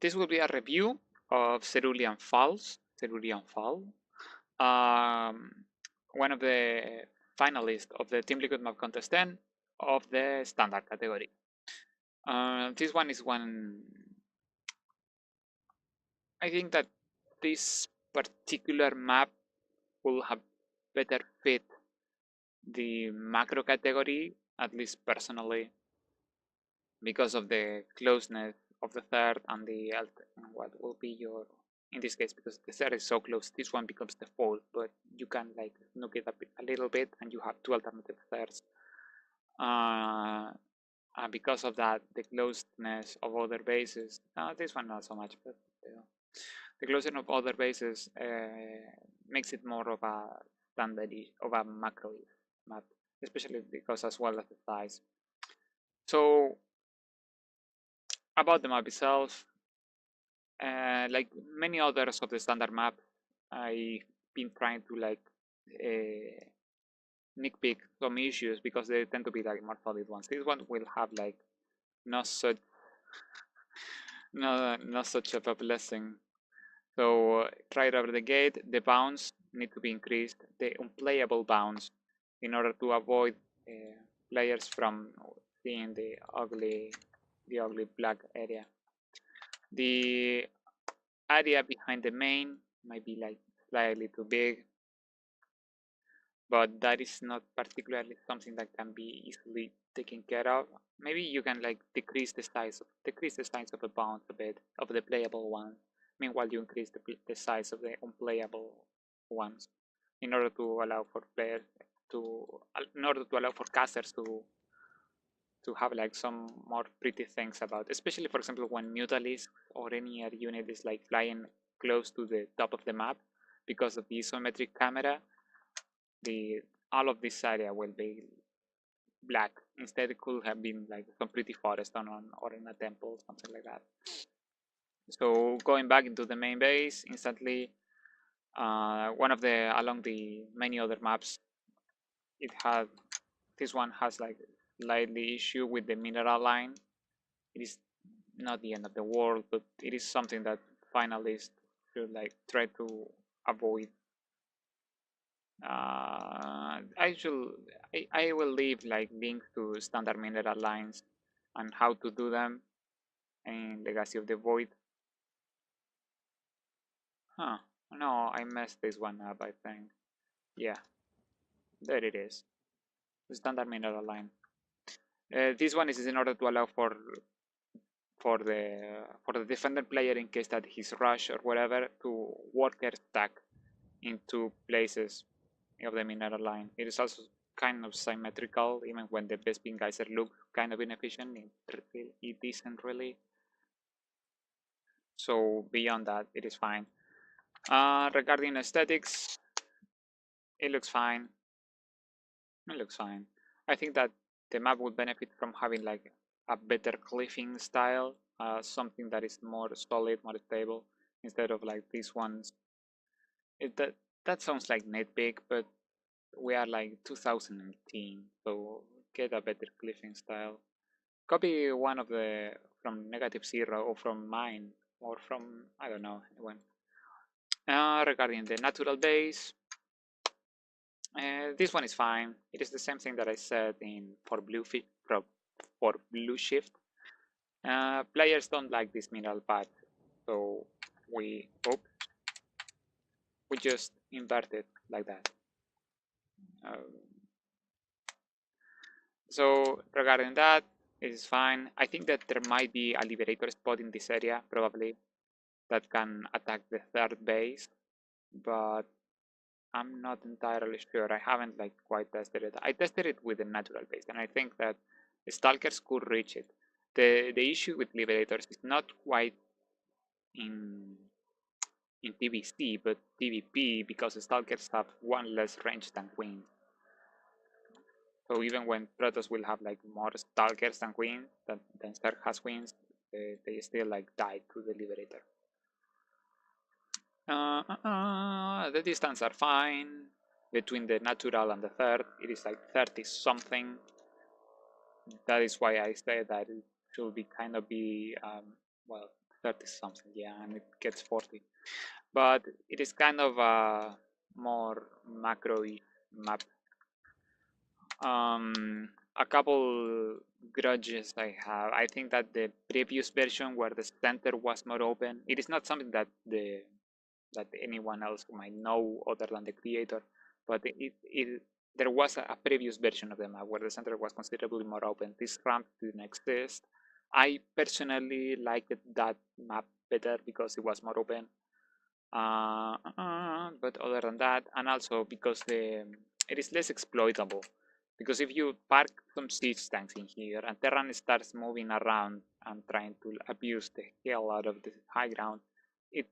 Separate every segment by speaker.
Speaker 1: this will be a review of Cerulean Falls. Cerulean Fall. One of the finalists of the Team Liquid Map Contest 10 of the standard category. This one is one. I think that this particular map will have better fit the macro category, at least personally, because of the closeness of the third and the what will be your, in this case, because the third is so close, this one becomes the fourth, but you can like nuke it a little bit and you have two alternative thirds. And because of that, the closeness of other bases, this one not so much, but the closeness of other bases makes it more of a standard of a macro map, especially because as well as the size. So about the map itself, like many others of the standard map, I've been trying to like nitpick some issues because they tend to be like more solid ones. This one will have like not such not such of a blessing. So right over the gate, the bounce need to be increased, the unplayable bounce, in order to avoid players from seeing the ugly black area. The area behind the main might be like slightly too big, but that is not particularly something that can be easily taken care of. Maybe you can like decrease the size of the bounce a bit of the playable one. Meanwhile, you increase the size of the unplayable ones in order to allow for players to, in order to allow for casters to have like some more pretty things about, especially for example when Mutalisks or any other unit is like flying close to the top of the map, because of the isometric camera, all of this area will be black. Instead, it could have been like some pretty forest or in a temple, something like that. So going back into the main base instantly, one of the along the many other maps, this one has like slightly issue with the mineral line. It is not the end of the world, but it is something that finalists should like try to avoid. I will leave like links to standard mineral lines and how to do them in Legacy of the Void. Huh, no, I messed this one up, I think. Yeah, there it is. The standard mineral line. This one is in order to allow for the defender player, in case that he's rush or whatever, to worker stack into places of the mineral line. It is also kind of symmetrical, even when the Bespin geyser look kind of inefficient. It isn't really. So beyond that, it is fine. Regarding aesthetics, it looks fine. It looks fine. I think that the map would benefit from having like a better cliffing style, something that is more solid, more stable, instead of like these ones. That sounds like nitpick, but we are like 2018, so get a better cliffing style. Copy one of the from -0 or from mine or from, I don't know, anyone. Regarding the natural base, this one is fine. It is the same thing that I said for blue shift. Players don't like this mineral path, so we just invert it like that. So regarding that, it is fine. I think that there might be a liberator spot in this area, probably, that can attack the third base, but I'm not entirely sure. I haven't like quite tested it. I tested it with the natural base, and I think that stalkers could reach it. The issue with liberators is not quite in PvC, but PvP, because stalkers have one less range than queens. So even when Protoss will have like more stalkers than queens, than Zerg has queens, they still like die to the liberator. The distance are fine between the natural and the third. It is like 30 something. That is why I say that it should be kind of be well, 30 something, yeah, and it gets 40. But it is kind of a more macro-y map. A couple grudges I have. I think that the previous version where the center was more open, it is not something that anyone else might know other than the creator, but there was a previous version of the map where the center was considerably more open. This ramp didn't exist. I personally liked that map better because it was more open. But other than that, and also because it is less exploitable. Because if you park some siege tanks in here and Terran starts moving around and trying to abuse the hell out of the high ground, it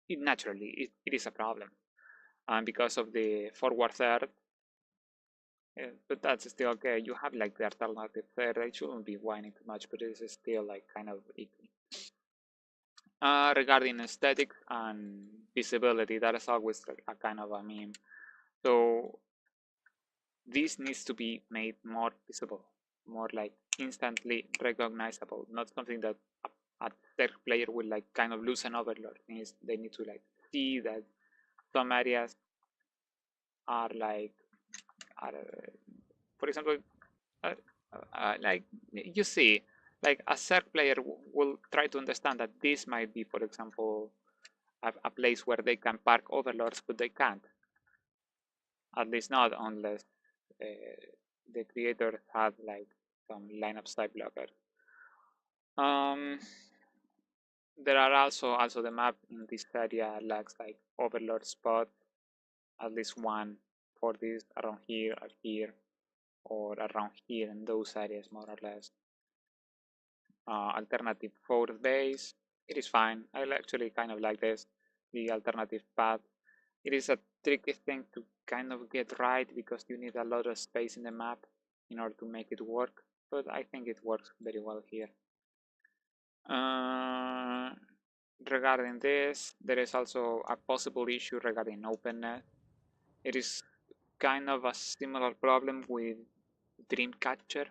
Speaker 1: naturally it is a problem. And because of the forward third, but that's still okay. You have like the alternative third. I shouldn't be whining too much, but it is still like kind of icky. Regarding aesthetics and visibility, that is always a kind of a meme. So this needs to be made more visible, more like instantly recognizable, not something that a third player will like kind of lose an overlord. They need to like see that some areas are like, for example, like you see, like a third player will try to understand that this might be, for example, a place where they can park overlords, but they can't. At least not unless the creators have like some line of sight blockers. There are also the map in this area lacks like overlord spots, at least one for this around here or here or around here in those areas more or less. Alternative fourth base, it is fine. I actually kind of like this, the alternative path. It is a tricky thing to kind of get right because you need a lot of space in the map in order to make it work, but I think it works very well here. Regarding this, there is also a possible issue regarding openness. It is kind of a similar problem with Dreamcatcher,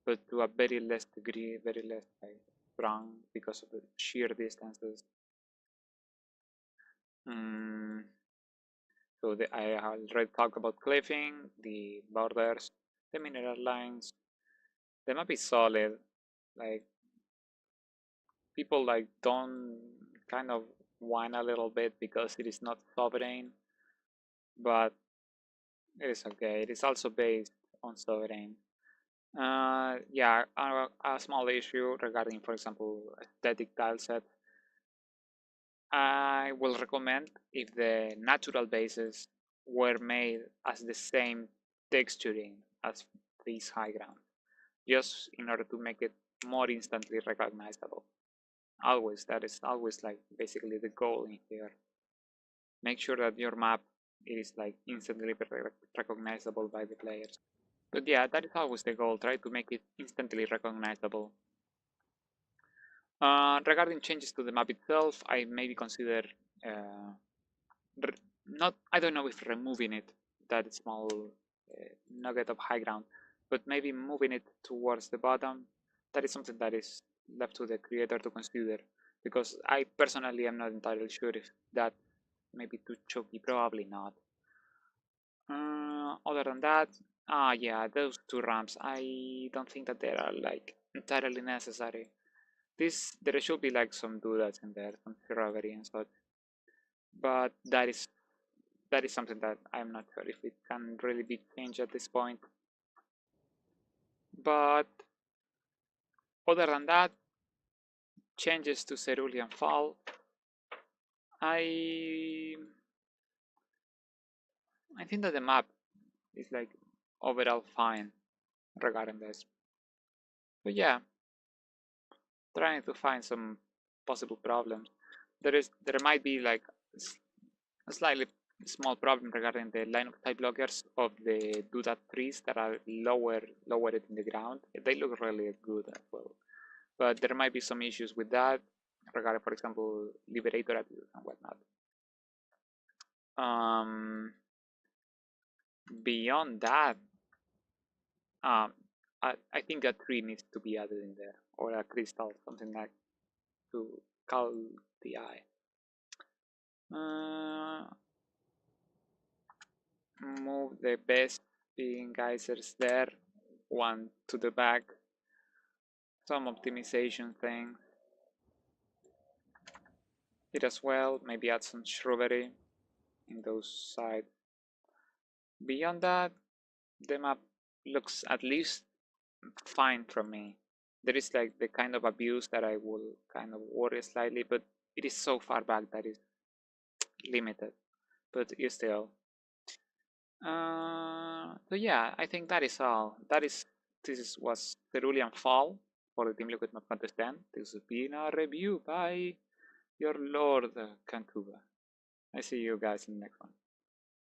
Speaker 1: but to a very less degree, very less like, strong because of the sheer distances. So I already talked about cliffing, the borders, the mineral lines. The map is solid. Like people like don't kind of whine a little bit because it is not sovereign, but it is okay. It is also based on sovereign. Yeah, a small issue regarding, for example, aesthetic tile set. I will recommend if the natural bases were made as the same texturing as this high ground, just in order to make it more instantly recognizable. Always, that is always like basically the goal in here. Make sure that your map is like instantly recognizable by the players. But yeah, that is always the goal. Try to make it instantly recognizable. Regarding changes to the map itself, I maybe consider I don't know if removing it, that small nugget of high ground, but maybe moving it towards the bottom. That is something that is left to the creator to consider, because I personally am not entirely sure if that may be too choky. Probably not. Other than that, yeah, those two ramps, I don't think that they are like entirely necessary. There should be like some doodads in there, some robbery and such, but that is something that I'm not sure if it can really be changed at this point. But other than that, changes to Cerulean Fall, I think that the map is like overall fine regarding this. But yeah, trying to find some possible problems. There might be like a slightly small problem regarding the line of sight blockers of the doodad trees that are lowered in the ground. They look really good as well, but there might be some issues with that regarding, for example, liberator abuse and whatnot. Beyond that, I think a tree needs to be added in there, or a crystal, something like to Call the eye. Move the best being geysers there, one to the back. Some optimization thing. It as well, maybe add some shrubbery in those sides. Beyond that, the map looks at least fine from me. There is like the kind of abuse that I will kind of worry slightly, but it is so far back that it's limited. But you still. So yeah, I think that is all. This was Cerulean Fall for the Team Liquid Map Contest 10. This has been a review by your Lord Kankuba. I see you guys in the next one.